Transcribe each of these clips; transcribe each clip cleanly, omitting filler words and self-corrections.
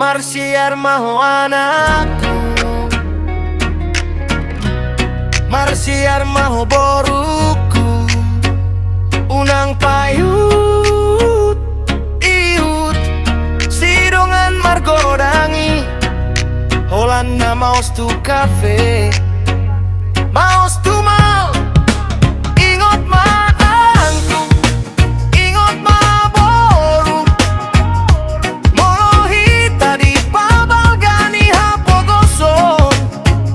Marsiar maho anakku, Marsiar maho boruku, unang payut iut sidongan margodangi, Holanda maos tu kafe, maos tu mal. Ingot ma angku, ingot ma boru, molohita di pabalgani hapogoson,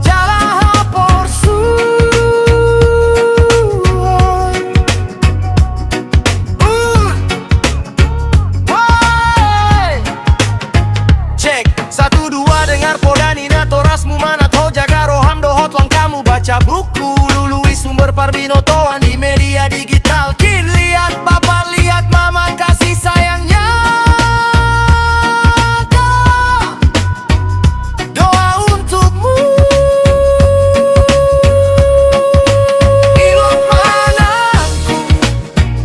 jala haporsuon. Woi, cek 1, 2 dengar podani natorasmu mana to jaga roham dohot lang kamu baca buku lului sumber parbinotoan di media digital. Kin lihat bapak lihat mama kasih sayangnya, doa untukmu. Ingot manakku,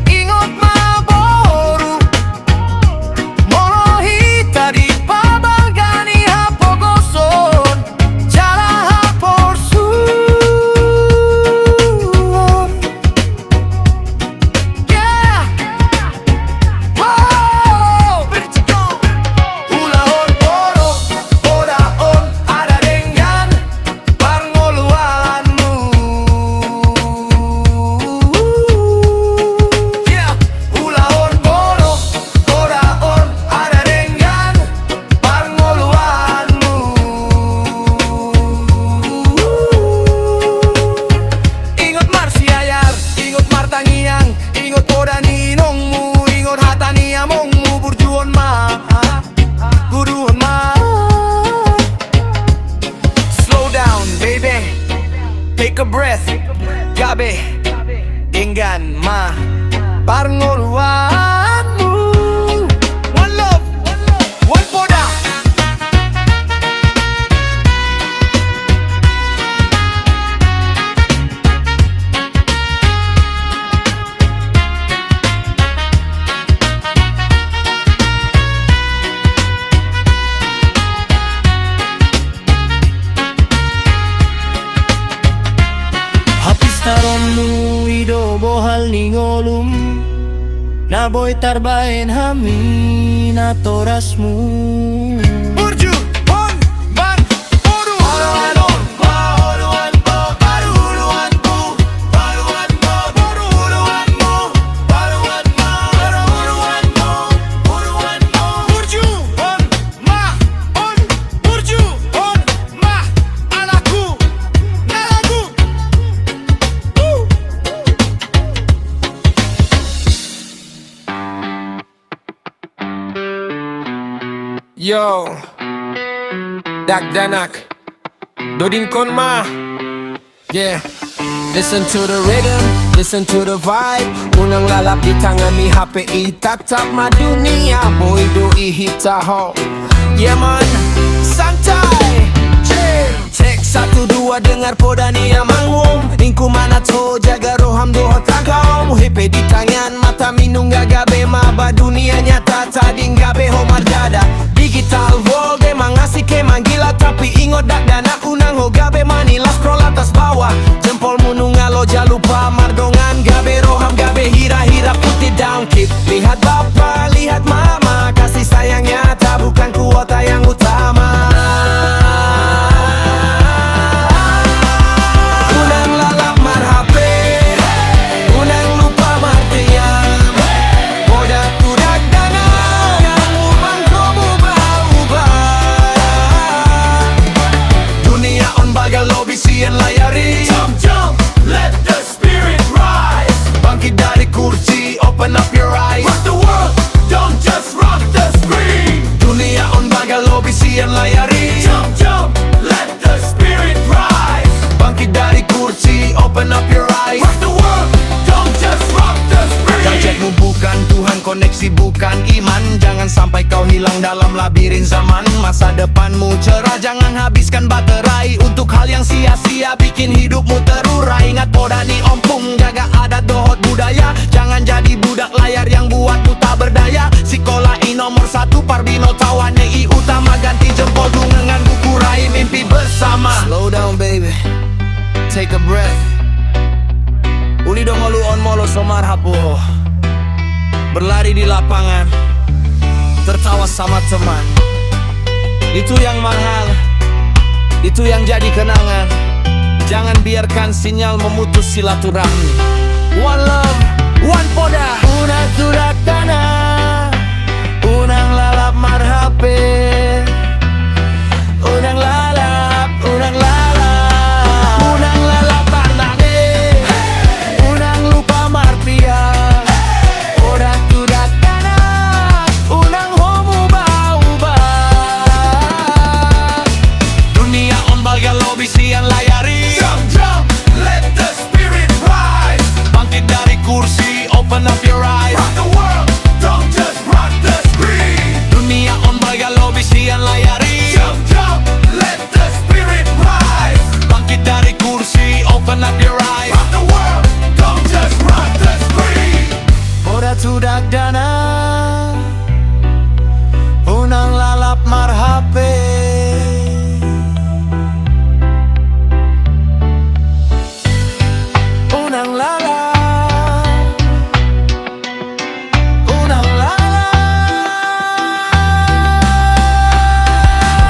ingot maboru, molohita di pabalgani hapogoson, jala haporsuon. Yeah, wow, ulahon boro, odaon ada dengan pangoluanmu. Yeah, ulahon boro, odaon ada dengan pangoluanmu. Ingot marsiayar, ingot martangiang, ingot podani nongmu, ingot hatani amongmu burjuon ma, guruon ma. Slow down baby, take a breath, gabe, inggan ma, parngoluanmu. One love, one poda. Hapis taronmu ido bohal ningolum, na boy tarbaen hami na torasmu. Burju on ban boru haloan ba holoan ba baruan bu baruan ba boruan mo baruan ma baruan mo boruan mo. Burju on ma on burju on ma anakku nalagu. Yo, Dak Danak, Dodin Konma. Yeah, listen to the rhythm, listen to the vibe. Unang lalap di tangan ni HP itatap madunia. Boy do ihita ho. Yeah man, santai. Cek 1, 2 dengar podani amangum. Ingku mana to jaga roham dohot tagaum. HP di tangan mata minung gabe maba dunia nyata tadi gabe homar dada. Digital world emang asik emang gila, tapi ingot dak dana unang ho gabe manila scroll atas bawah. Jempol mununga lo jalupa mardongan gabe roham gabe hira-hira put it down keep. Lihat bapa lihat mama kasih sayang nyata bukan kuota yang utama. Unang lalap mar HP, unang lupa martian, bodak kudak dana yang ubang kau ubah-ubah. Dunia on bagal lobby sian layari. Jump jump, let the spirit rise. Bangkit dari kursi, open up your eyes. Rock the world, don't just rock the screen. Dunia on bagal lobby sian layari. Jump jump, let the spirit rise. Bangkit dari kursi, open up your eyes. Rock the world, don't just rock the screen. Gadgetmu bukan Tuhan, koneksi bukan iman. Jangan sampai kau hilang dalam labirin zaman. Masa depanmu cerah, jangan habiskan baterai untuk hal yang sia-sia, bikin hidupmu terurai. Ingat podani ompung, jaga adat dohot budaya. Jangan jadi budak layar yang buatmu tak berdaya. Sekolah nomor 1 Parbino Tawane utama ganti so marhabo. Berlari di lapangan, tertawa sama teman. Itu yang mahal, itu yang jadi kenangan. Jangan biarkan sinyal memutus silaturahmi. One love, one poda. Unang surat tanah, unang lalap marhape. Unang lalap, unang lalap, unang lalap barnange. Unang lupa marpia. Unang surat tanah, unang homo bau-bau. Dunia on balga lobby siang layari. Jump, jump, let the spirit rise. Bangkit dari kursi, open up your eyes. Rock the world, don't just rock the screen. Dunia on balga lobby siang layari. Jump, jump, let the spirit rise. Bangkit dari kursi, open up your eyes. Rock the world, don't just rock the screen. Ora tudak dana, unang lalap marhape. Unang lalap, unang lalap,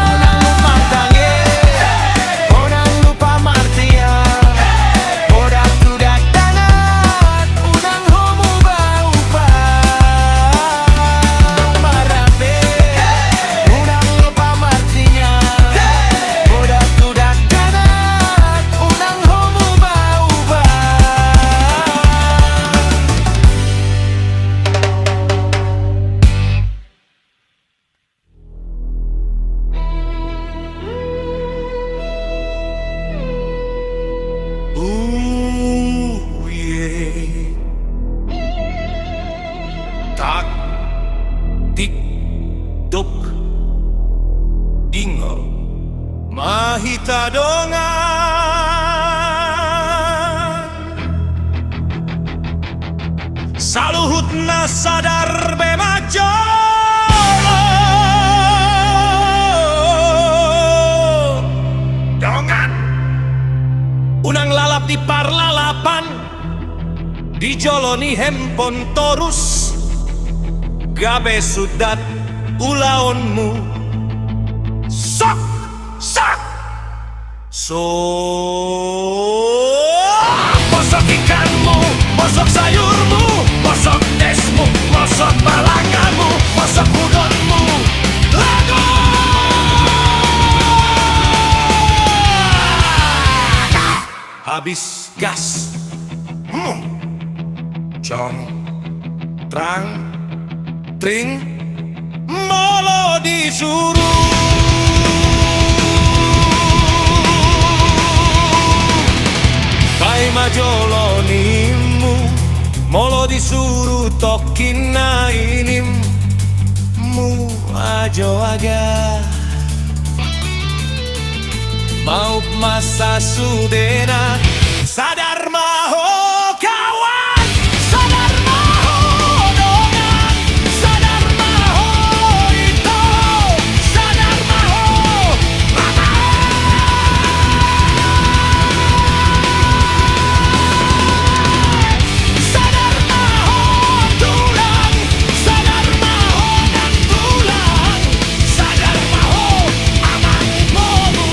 unang lupa tange, unang lupa martia. Ora tudak dana, unang homo bau-bau. Marhape, unang lupa martinya. Ora tudak dana, unang homo bau-bau. Ooh, yeah. Tak, tik, dok, dingo, mahita dongan. Saluhut na sadar bemajo. Dongan. Unang lalap di parlalapan, dijoloni handphone torus. Gabe sudat ulaonmu. Sok, sok. Mosok ikanmu, mosok sayurmu, mosok desmu, mosok balangamu, mosok udonmu. Lagu. Habis gas. Cong, trang, tring, molo disuruh. Kai majolonimu, molo disuruh tokin na inimmu ajo aga. Mau masa sudena, sadar maho kawan, sadar maho dongan, sadar maho itu, sadar maho mama. Sadar maho tulang, sadar maho dan tulang, sadar maho aman momu.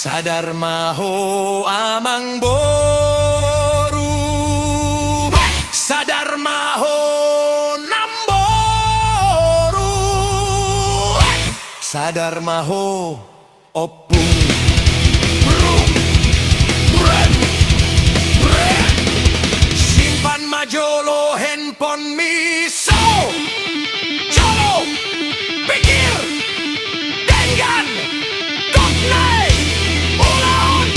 Sadar maho amang boru, sadar maho namboru, sadar maho opung. Simpan majolo handphone miso, jolo, pikir, dengan Doknai, ulaun,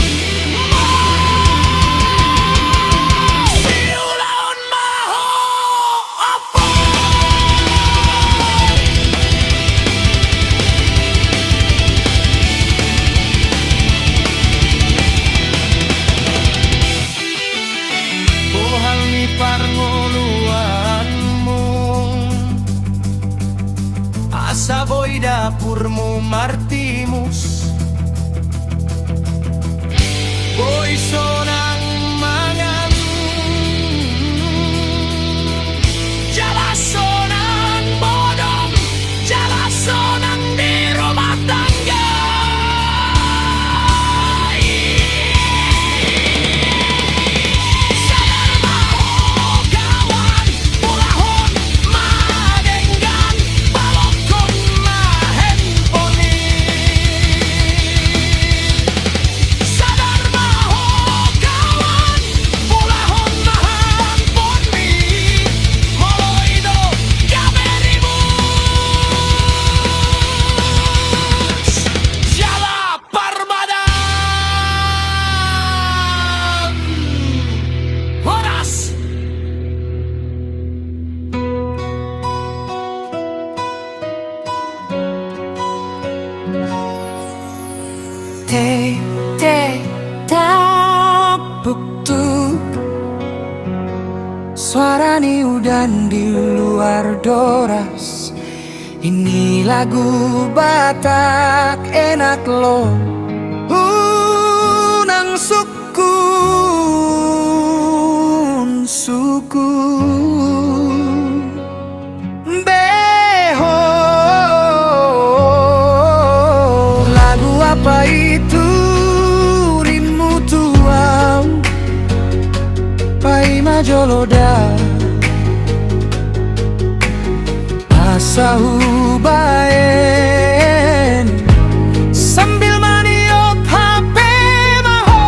si ulaun maho apa? Bohal ni parngoluanmu, asa boy dapurmu martimus. tak buktu suara niudan di luar doras. Ini lagu Batak enak lo nang suku Beho. Lagu apa itu rinmu tuang Pai majoloda asa hubaen sambil maniop HP maho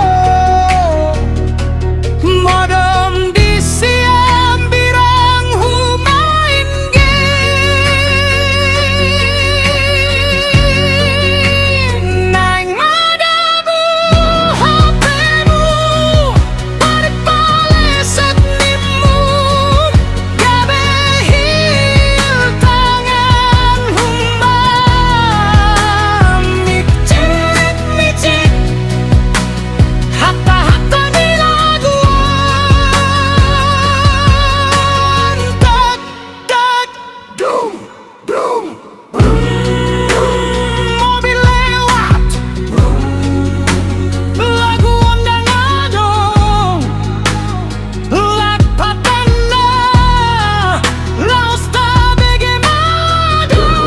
modom di siam birang humain gen naing madamu HP-mu pari paleset nimu gabe hil tangan humam micit hatta di laguan tak dum mobil lewat lagu ondang adong lak patana laos tak bagaimana tak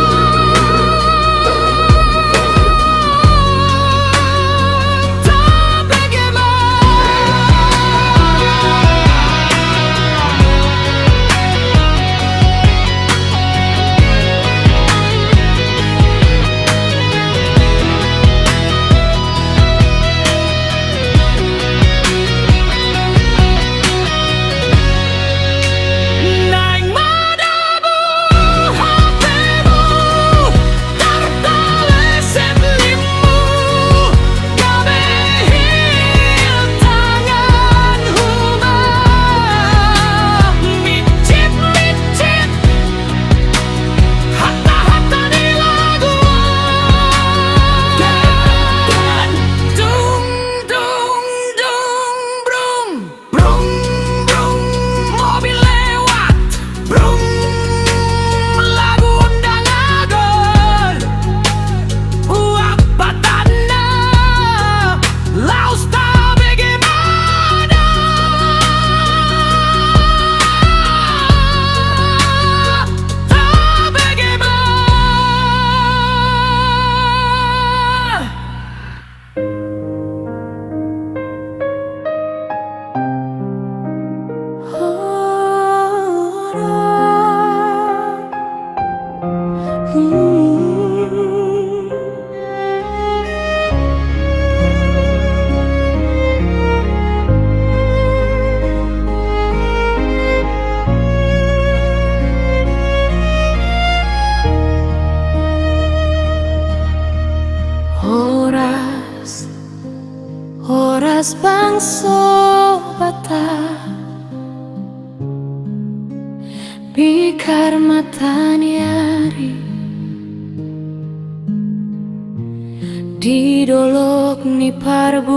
naing madamu HP-mu tartaleset limu gabe hil tangan humam micit hatta di laguan dung brum mobil lewat brum lagu ondang agon uap patana laos tak bagaimana tak bagaimana. Horas bangso Batak pikar mataniari didolok ni parbuluan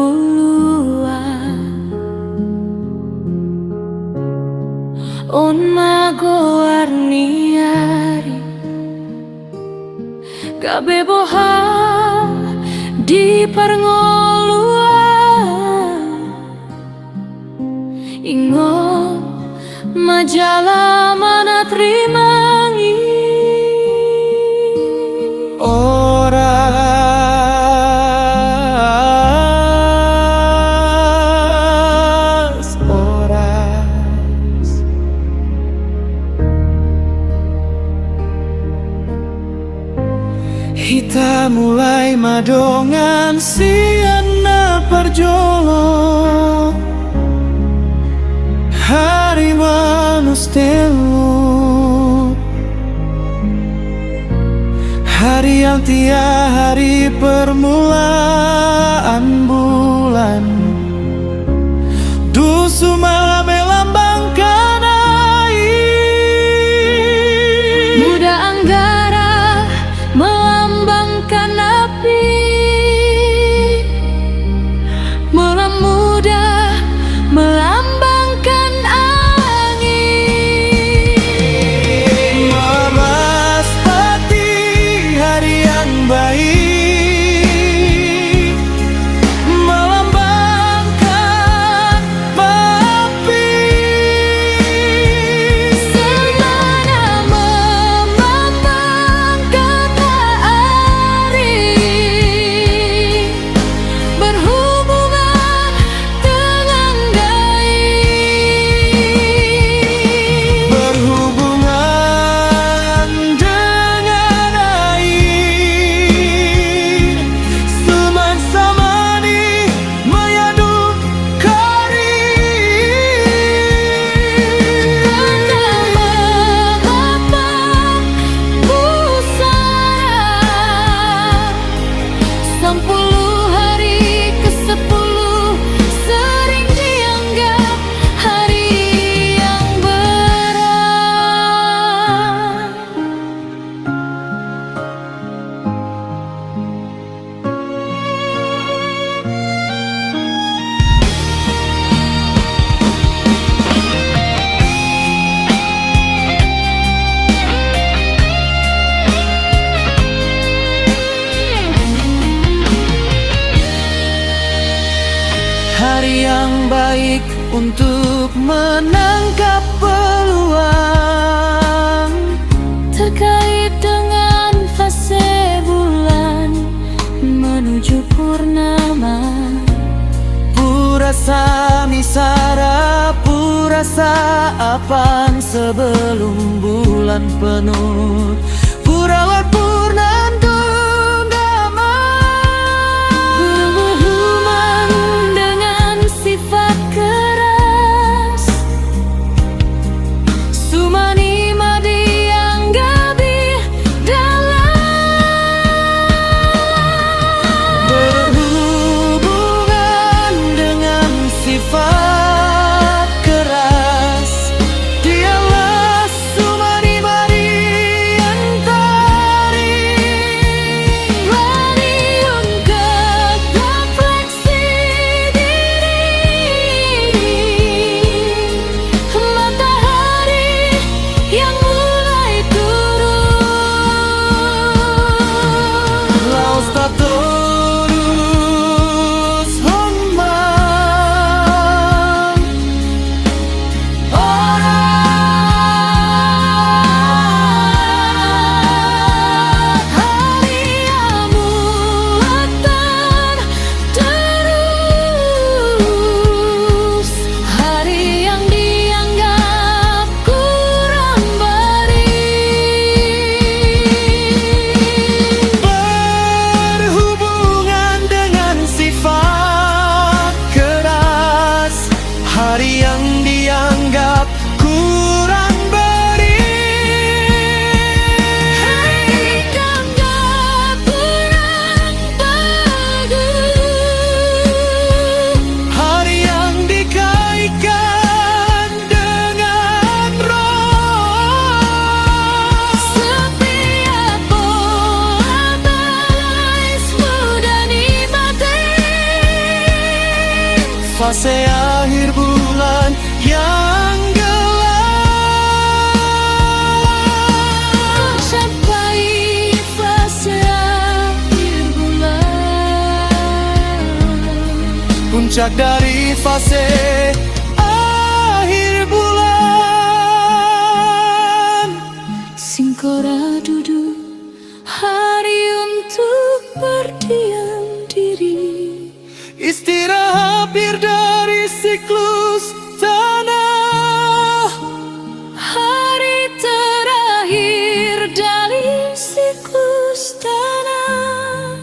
on mago arniari gabe boha di perngoluan ingon majalah mana terimangi oras Hita mulai madongan siana perjolo hari manus telu hari yang tia hari permulaan bulan dusu malam melambangkan air muda anggara melambangkan api hari yang baik untuk menangkap peluang terkait dengan fase bulan menuju purnama. Purasa misara, purasa apan sebelum bulan penuh. Purawan purnandung damai. Berhubungan dengan sifat keras, sumani madi yang gabi dalam. Berhubungan dengan sifat keras, dialah sumani madi yang tarik. Berani untuk refleksi diri, matahari yang mulai turun. Laos tak terus hormat Hari yang mulatan terus, hari yang dianggap kurang baik. berhubungan dengan sifat keras, hari yang dianggap kurang baik. Dianggap kurang bagus, Hari yang dikaitkan dengan roh. setiap bola balais mudah nikmatin. Fase akhir bulan yang gelap. Sampai fase akhir bulan, Puncak dari fase akhir bulan. Singkora duduk hari untuk berdiam diri. Istirahat hampir dari siklus tanah. Hari terakhir dari siklus tanah.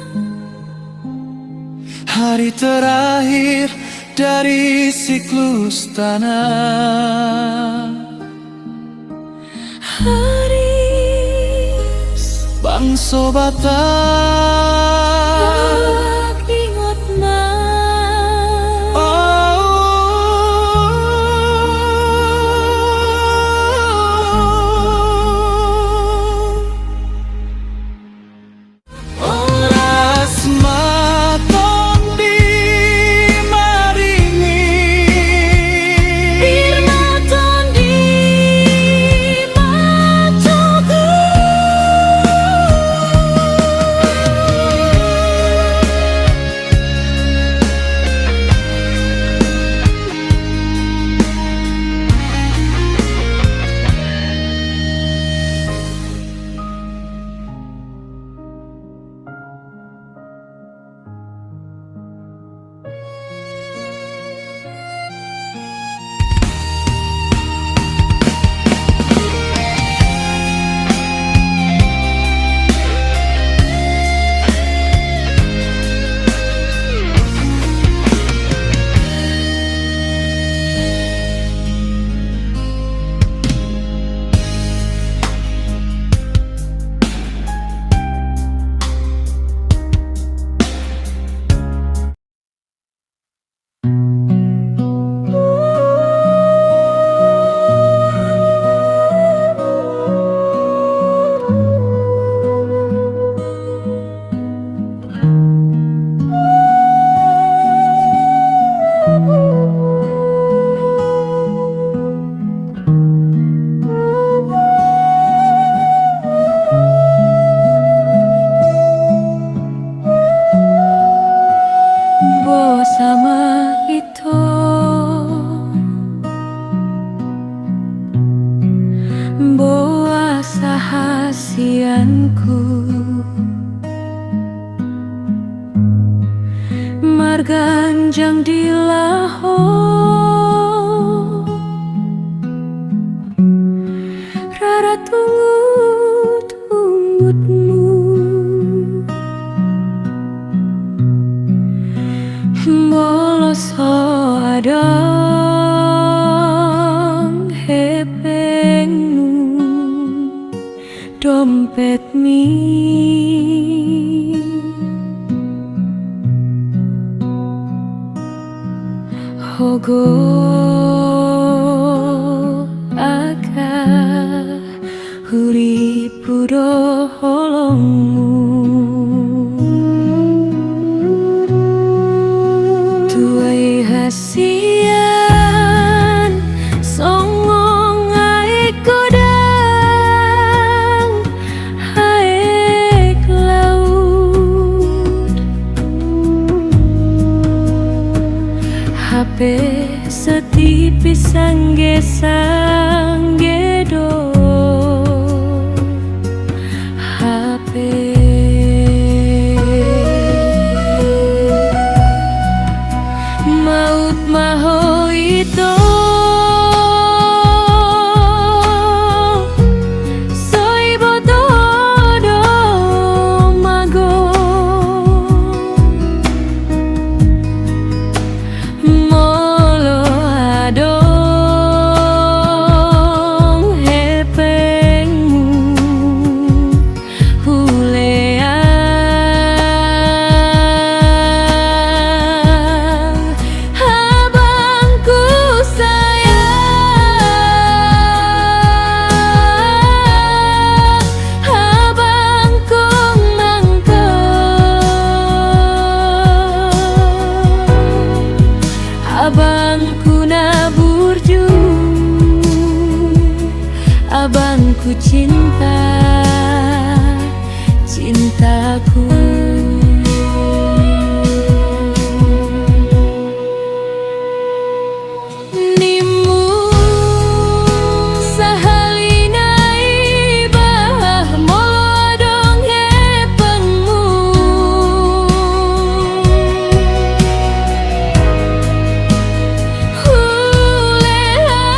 Hari terakhir dari siklus tanah. Haris Bangso Batak. ingat mas. Oras maton di maringi. Irmaton di mataku. ilaho rara tungutmu boloso adang hepengmu dompet mi hogo aka huripu do holongmu tuai hasian songong ae kodang haek laut HP setipis sangge do HP maut maho itu soy botodo mago molo adong hepengmu huleang abangku sayang abangku mangkok abangku naburju abangku cintaku nimu sahalinai bah molo dong hepengmu huleang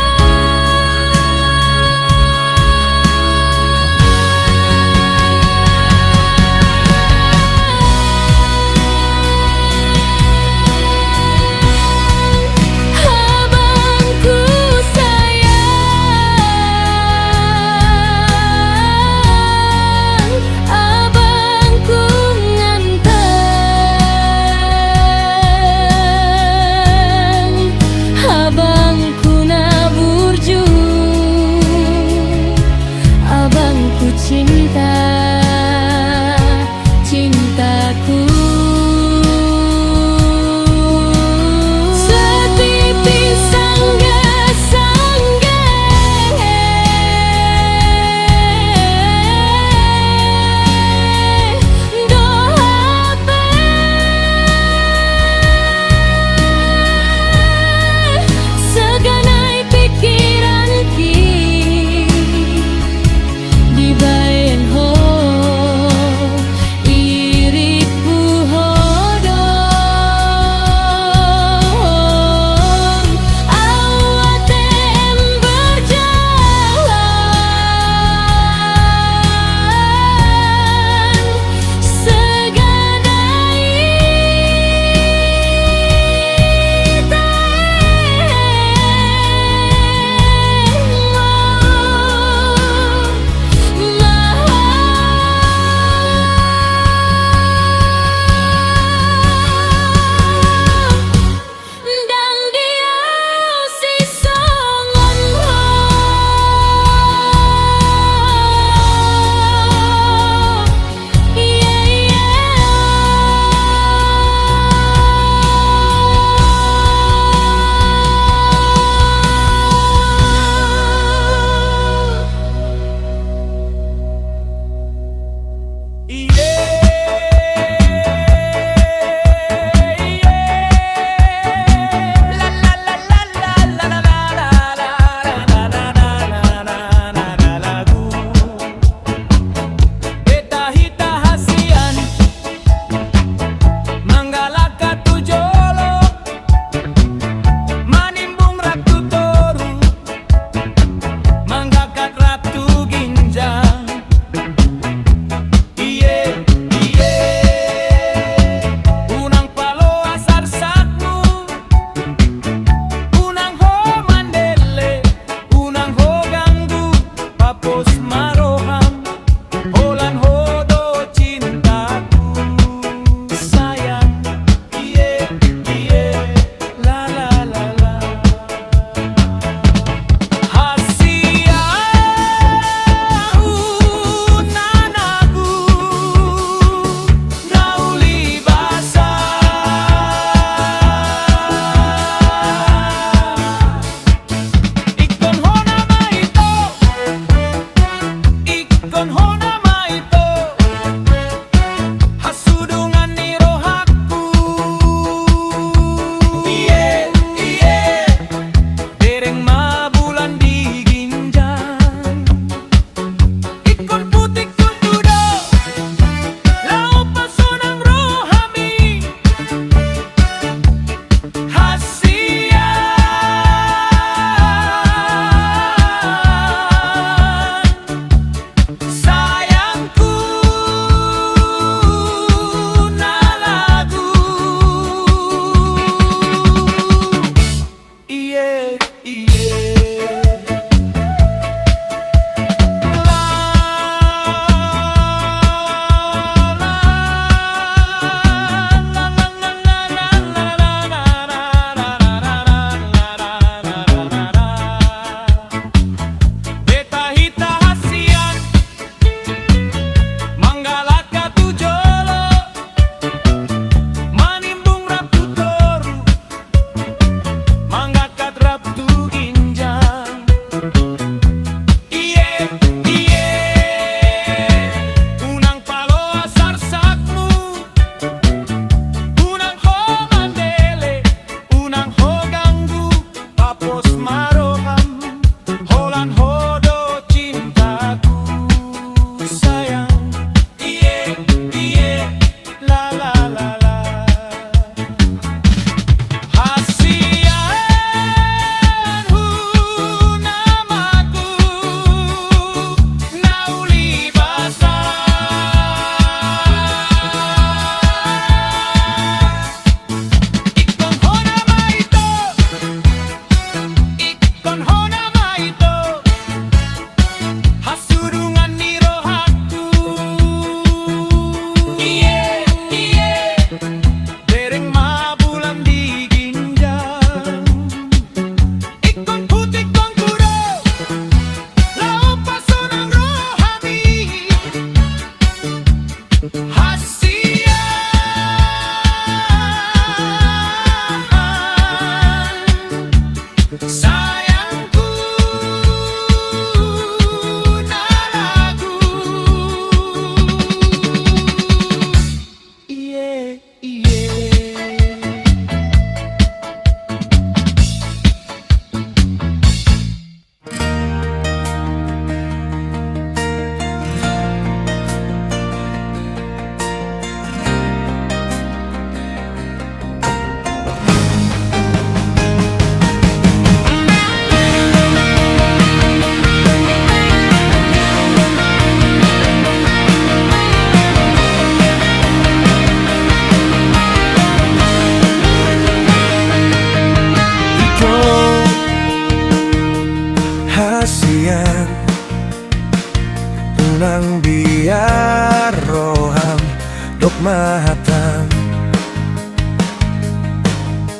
mahatang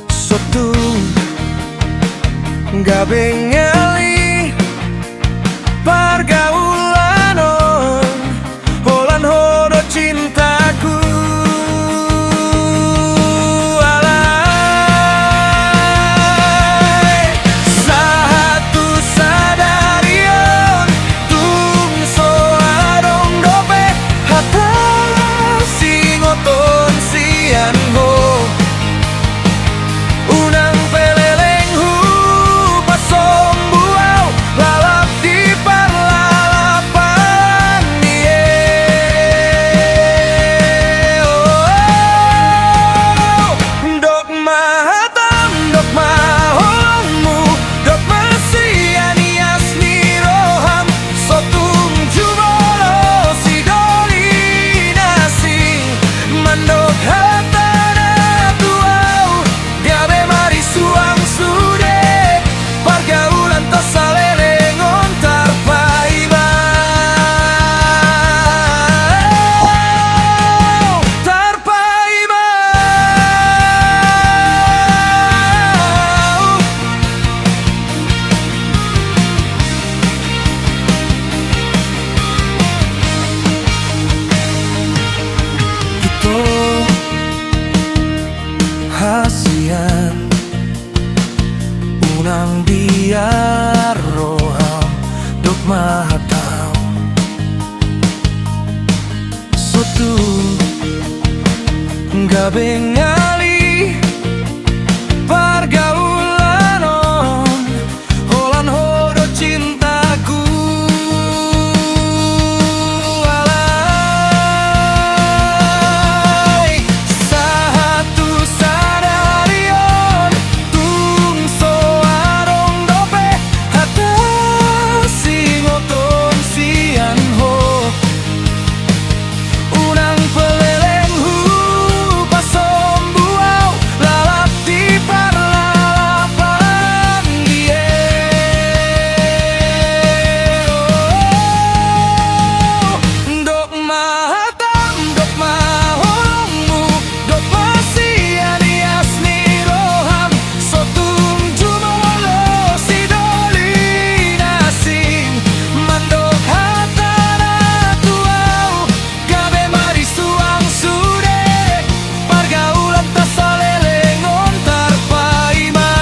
suatu gabeng ngali pergaulan holan hodo cintaku alai satu sadarion tung so adong dope hata singoton sian ho unang peleleng hu pasom buau lalap di parlalapan die dok mahatam dok mahongmu dok masianias ni roham sotung jumolo si doli nasing mandok hatana tuau gabe mari suang sude pergaulan tasalelengon tarpaibau Ito hasian unang biar roham dok mahatau suatu gabeng ngali pergaulan holan hodo cintaku alai satu sadarion tung so adong dope hata singoton sian ho unang peleleng hu pasom buau lalap di parlalapan die dok mahatam dok mahongmu dok masianias ni roham sotung jumolo si doli nasing mandok hatana tuau gabe mari suang sude pergaulan tasalelengon tarpaimau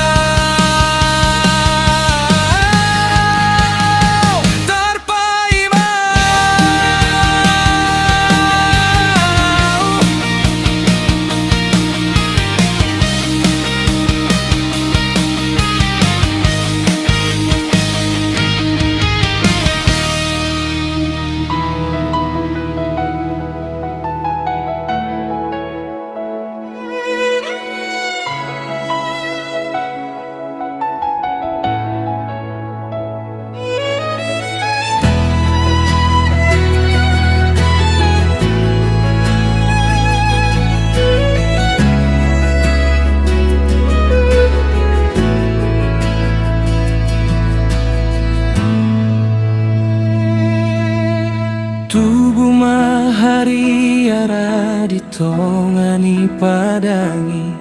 tubuh mahari ara ditongani padangi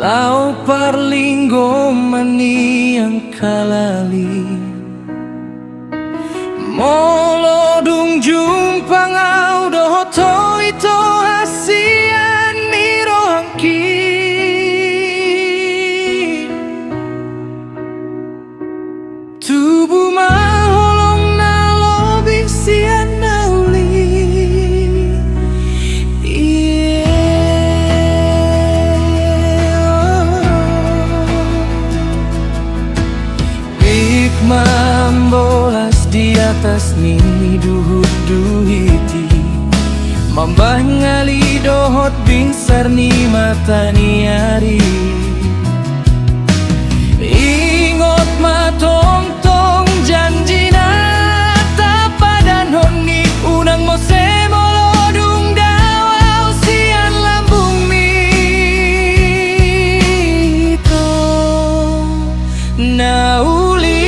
lau parlinggo mani yang kalali molodung jumpa ngau dohoto ito hasian ni rohangki tubuh maholong na lobi sian nauli Hikmah bolas di atas ni duhut duhiti Mambah ngali dohot bingsar ni mata ni ari Ingot matong tong janjina tapadan honi unang mose molodung dawau sian lambung mito nauli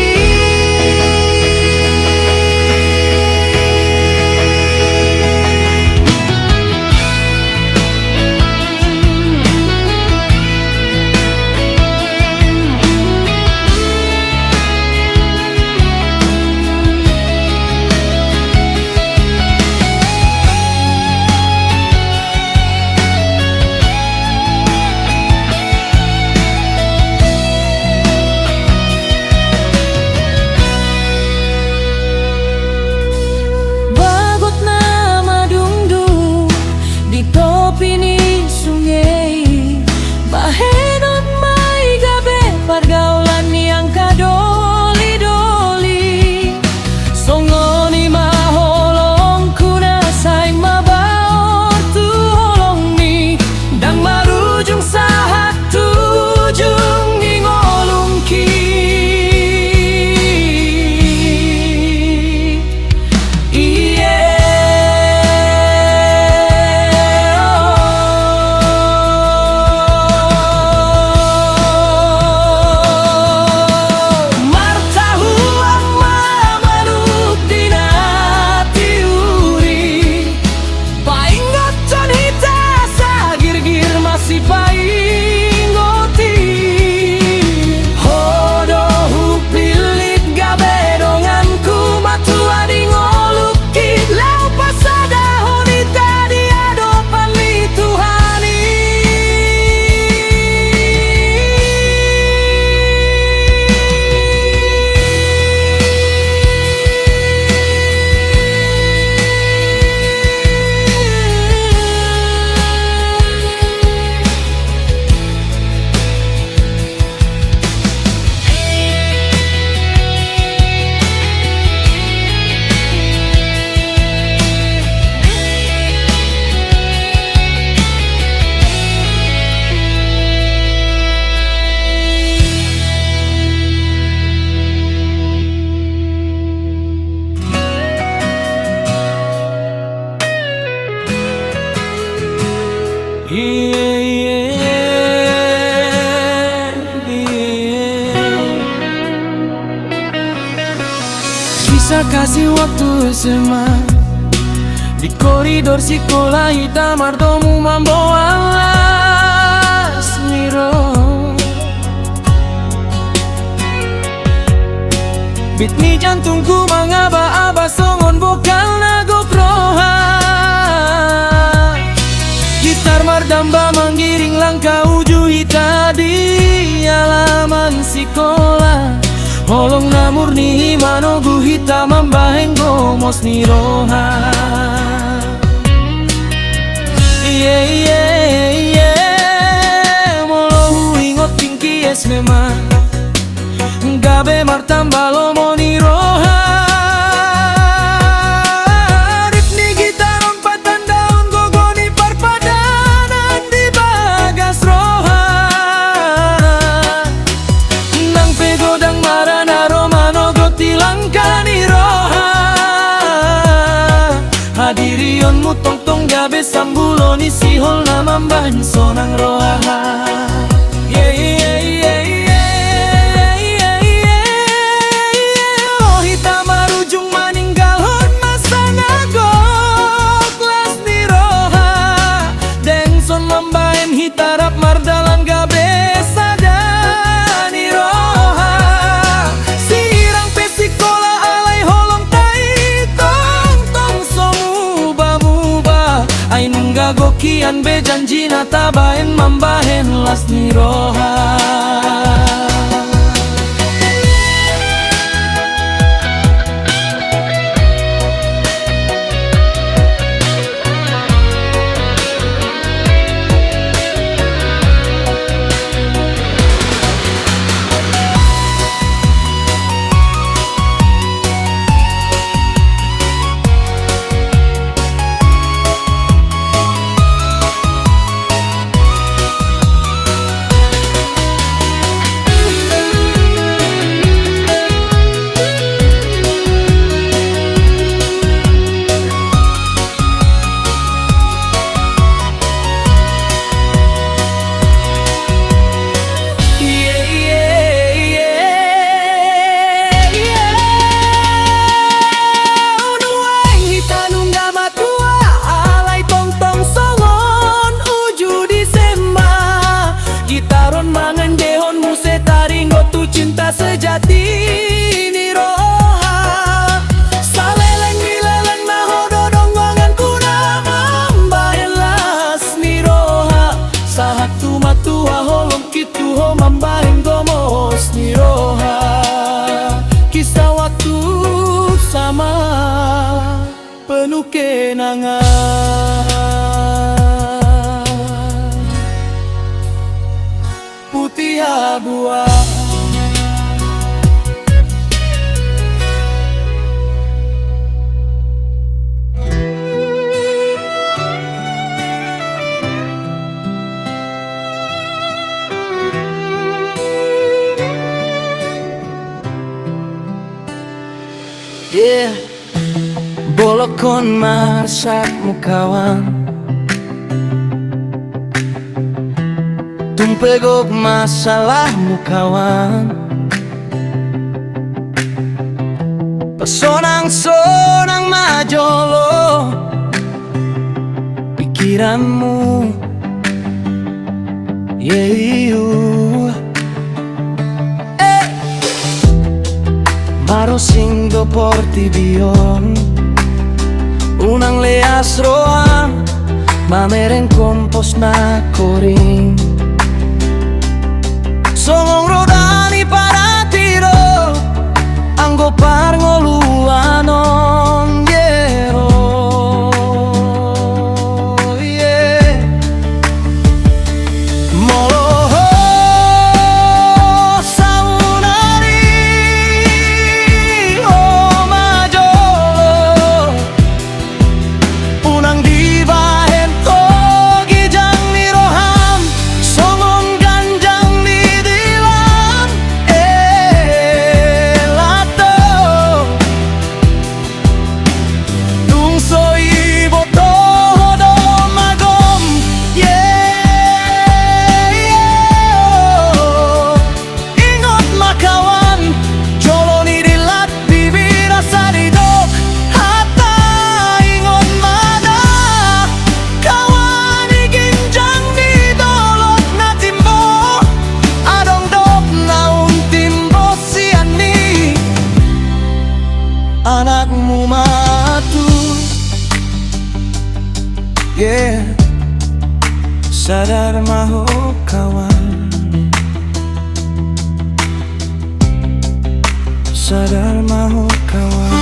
Bisa kasih waktu SMA di koridor sekolah hitam artomu membawa niro. Beat ni jantungku mengaba-aba songon vokal nagok roha. Gitar mardamba menggiring langkah uju hita di halaman sekolah. Holong na murni manogu hita membaheng gomos ni roha. Molo ingot tingki es memang gabe martamba lomo ni roha. Ritni gitaron patan daun gogoni parpadanan di bagas roha. Nang pegodang marana romano gotilangkani roha. Hadirion mu tong-tong gabe sambuloni sihol namambahan sonang roha. Hitarap mardalan gabe sadani roha. Sirang pesikola alay holong tai tong somu bamuba. Ay nungga gokian be janji na tabaen mambahen las ni roha. Cinta sejati ni roha. Saleleng mileleng na hododong wangan kuna mambahelas ni roha. Sahat tumatua holong kitu ho mambaheng gomos ni roha. Kisah waktu sama penuh kenangan. Putih abu-abu bolokon marsakmu kawan. Tumpegok masalahmu kawan. Pesonang-sonang majolo pikiranmu. Maro singgo porti bion unang leas roa mameren kompos na koring. Songong rodani para tiro anggo parngoluanon yero. Sadar mahu kawan, sadar mahu kawan.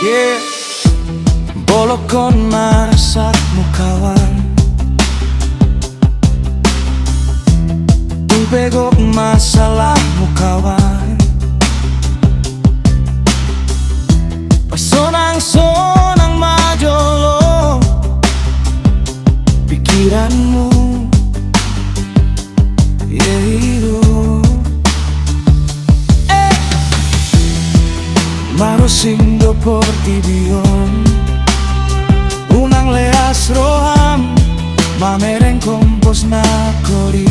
Yeah, bolokon marasakmu kawan, pegok masalahmu kawan. Pasonang-sonang majolo pikiranmu, yeah, hidup marusing do portibion unang leas roham mamereng kompos na kori.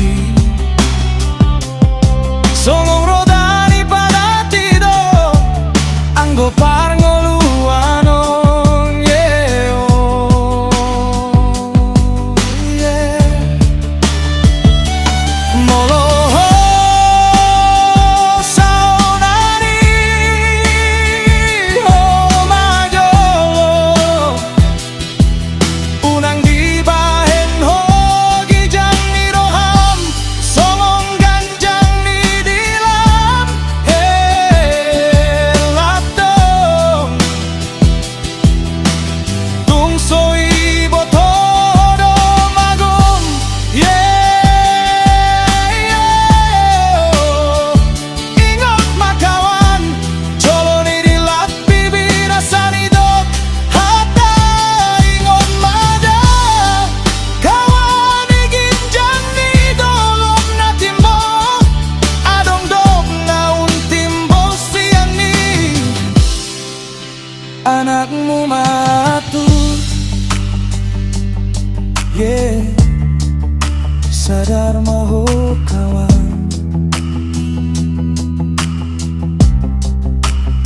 Songong rodani pada tido anggo parngoluanon, yeah, oh, yeah. Moloho saunari oh majolo unang dibahen hogi jangni roham songong ganjang anakmu matur, yeah, sadar mahu kawan,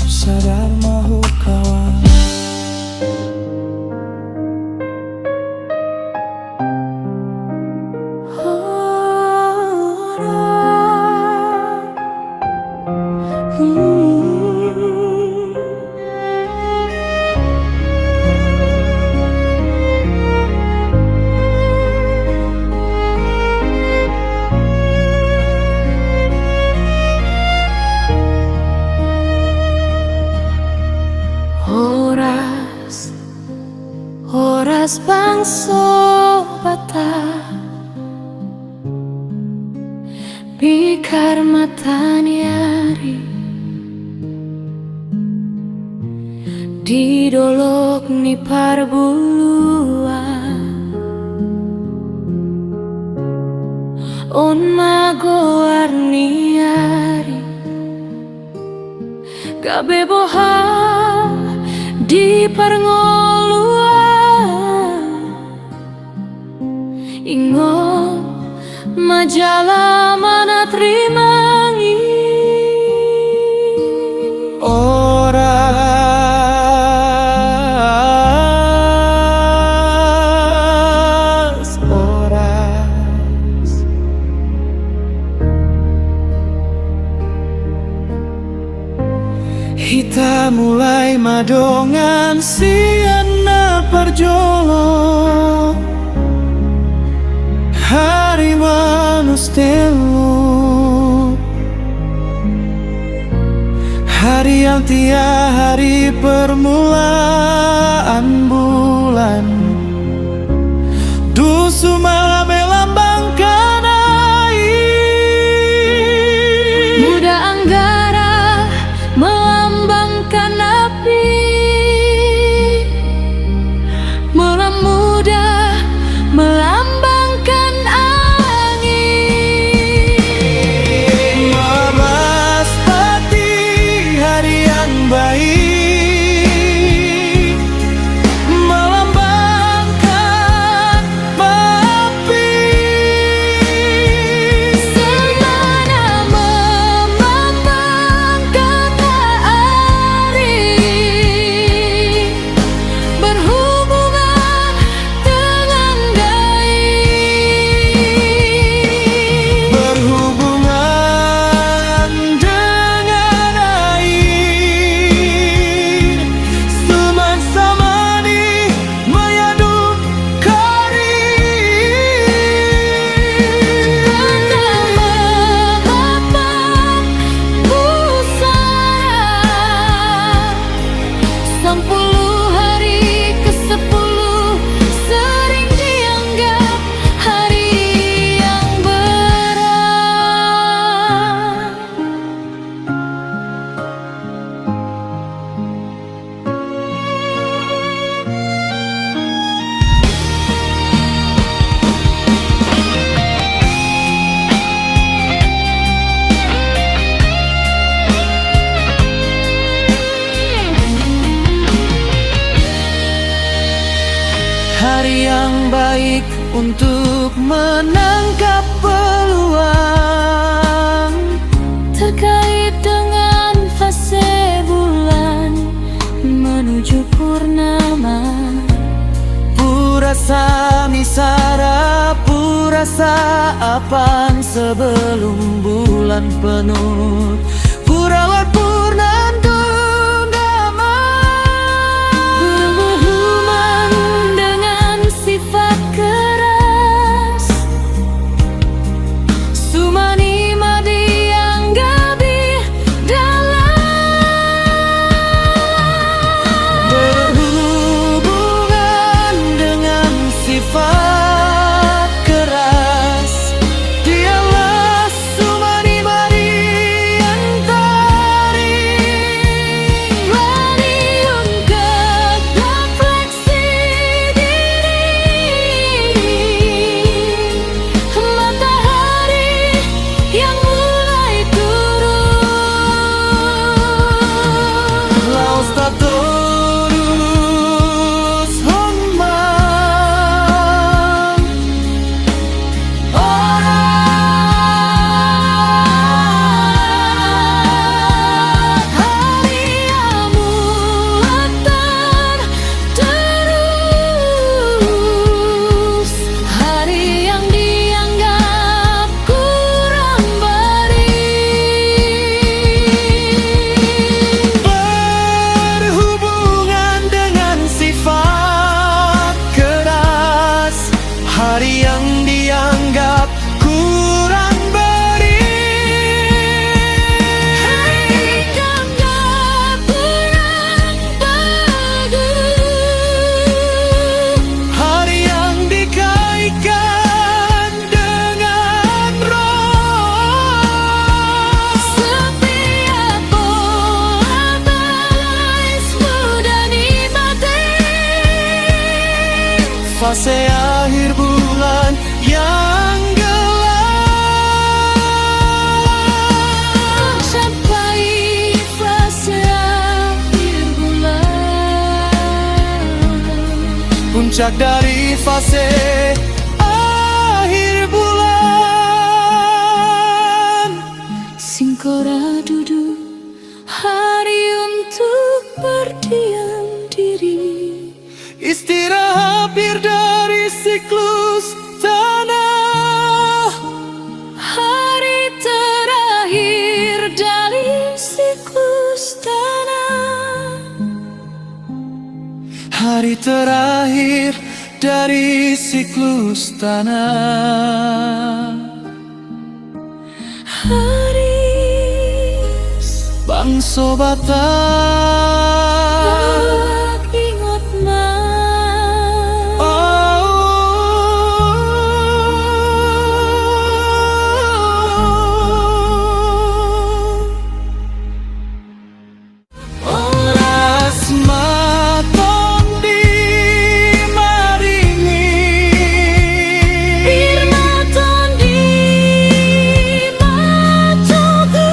sadar mahu kawan. Horas bangso bata bikar mataniari didolok ni parbuluan on mago arniari kabeboha di parngoluan ingon majalah mana terimangi Oras Hita mulai madongan siana parjolo hari manus telu hari yang tia hari permulaan bulan dusu malah melambangkan air muda anggara melambangkan api malam muda melambangkan angin Mabaspati hari yang baik melambangkan api semana melambangkan hari berhubungan dengan dai berhubungan yang baik untuk menangkap peluang terkait dengan fase bulan menuju purnama. Purasa misara, purasa apan sebelum bulan penuh. Purawat purnantun damai. Berhubungan dengan sifat keras, sumani madi yang gabi dalam. Berhubungan dengan sifat keras, dialah sumani madi yang tarik. Radium refleksi diri, matahari yang mulai turun. Laos tak terus hormat Hari yang mulatan terus, hari yang dianggap kurang baik. berhubungan dengan sifat keras, hari yang dianggap kurang baik. Hari dianggap kurang bagus, Hari yang dikaitkan dengan roh. setiap bola balai mudah nikmati. Fase akhir bulan yang gelap. Sampai fase akhir bulan, Puncak dari fase akhir bulan. singkora duduk hari untuk berdiam diri. Istirahat hampir dari siklus tanah. Hari terakhir dari siklus tanah. Hari terakhir dari siklus tanah. Haris Bangso Batak, ingat mah. Oras maton di maringi, Irmaton di mataku,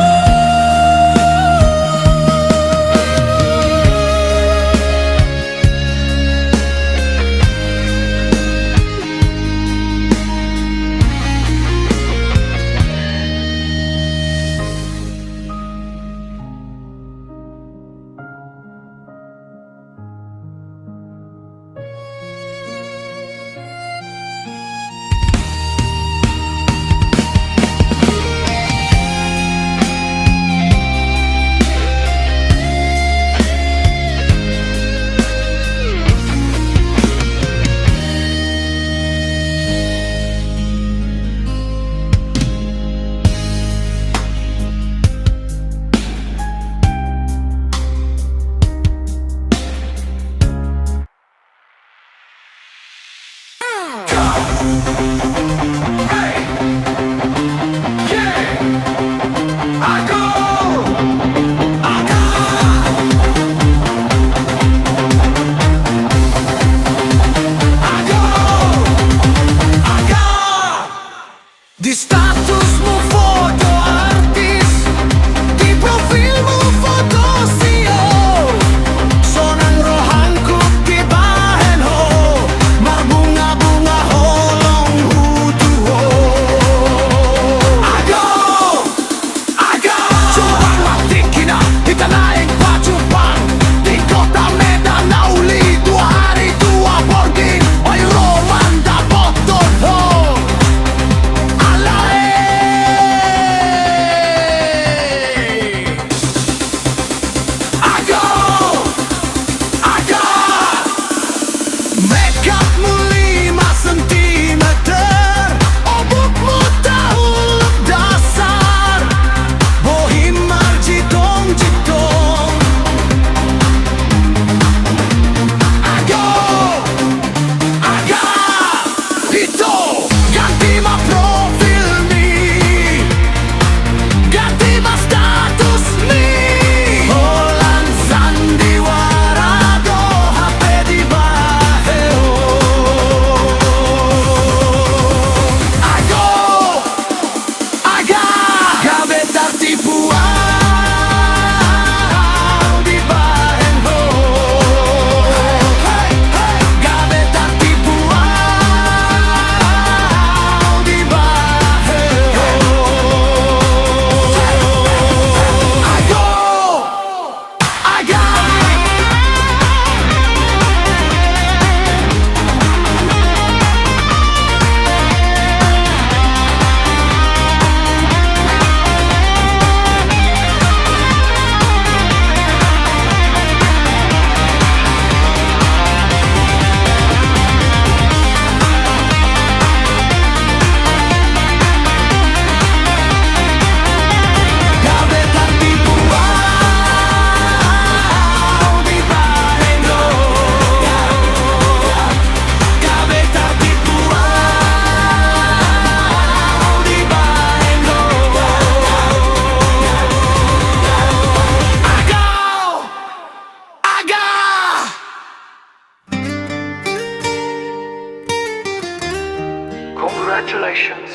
Congratulations.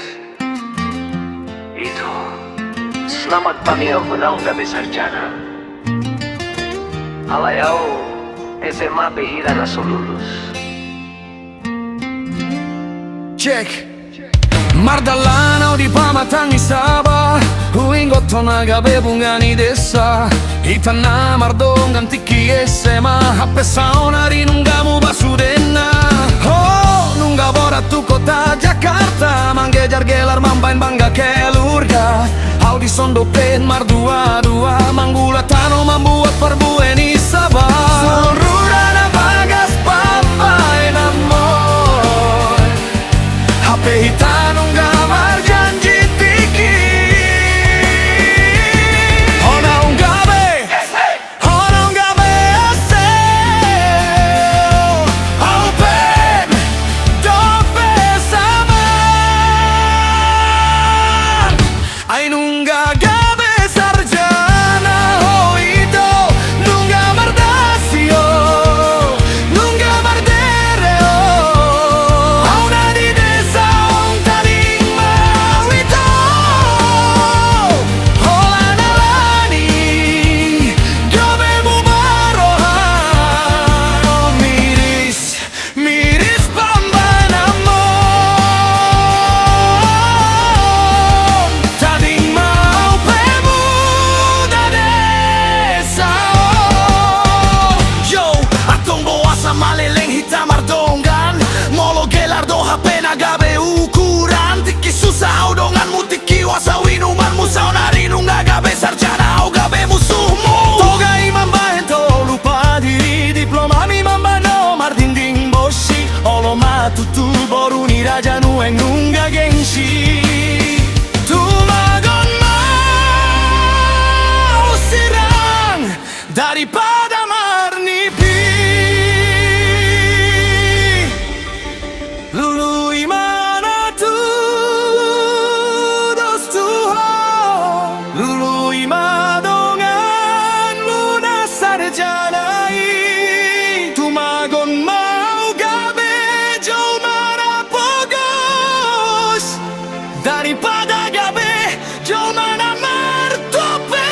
Ito, selamat pagi ako ng gabi, Sarjana. Alayaw, SMA bihira na sululus. Check. Mardalana di pamatang isaba Huingot to nagabe bungani desa Itana mardongan tiki esema Hape sauna rinunga mu basudena Oh, nunga bora tu kota Jakarta Manggejar gelar mambain bangga kelurga Audi sondo pen mardua-dua Manggula tano membuat perbueni sabah Sururana bagas papai namoy Hape hitam gambar janji tiki Ona ungabe aseo Open dope sama Ay nunga gabe sarjana Oh ito nunga mardasio Nunga mardereo Auna di desa ong taling mawito Hola nalani Gabe mu barohan Miris, miris pambanamon Taling mau pemuda desa Yo, atong bawa sa malileng hitam ardongan Molo gelardo hape na gabe ukuran Tiki susah udongan mu tiki wasawi numan mu sauna rinung na gabe sarjana o gabe musuhmu Toga imam bahento lupa diri diploma mi mambano mardinding boshi Olo matutu boruni raja nueng nunga gengsi Tumagon mau sirang daripada marnipi Lului mana tu dos tuho Lului madongan luna sarjanai Tumagon mau gabe jauh mana pogos Daripada gabe jauh mana martope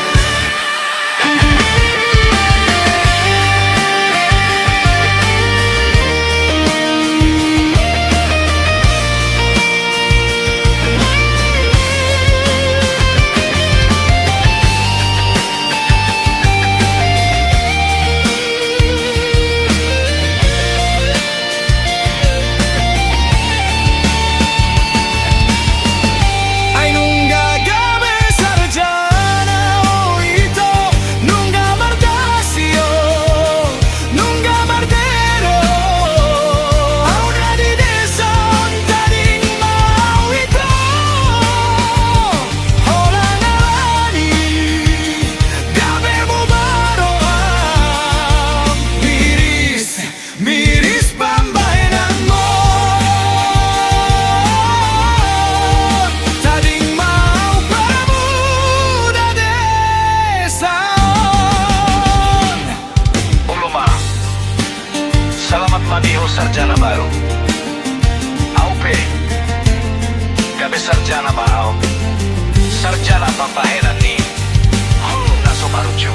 Ay nunga gabe sarjana Oh ito nunga mardasio Nunga mardero Auna di desa ang taling mau ito Hola nalani Gabe mo baroang Miris, miris pambayanan mo Taling mau pemuda desa Uluma, selamat pagi ho sarjana baru. Aupe, gabe sarjana baru. Sarjana pampahenan ni. Naso marujo.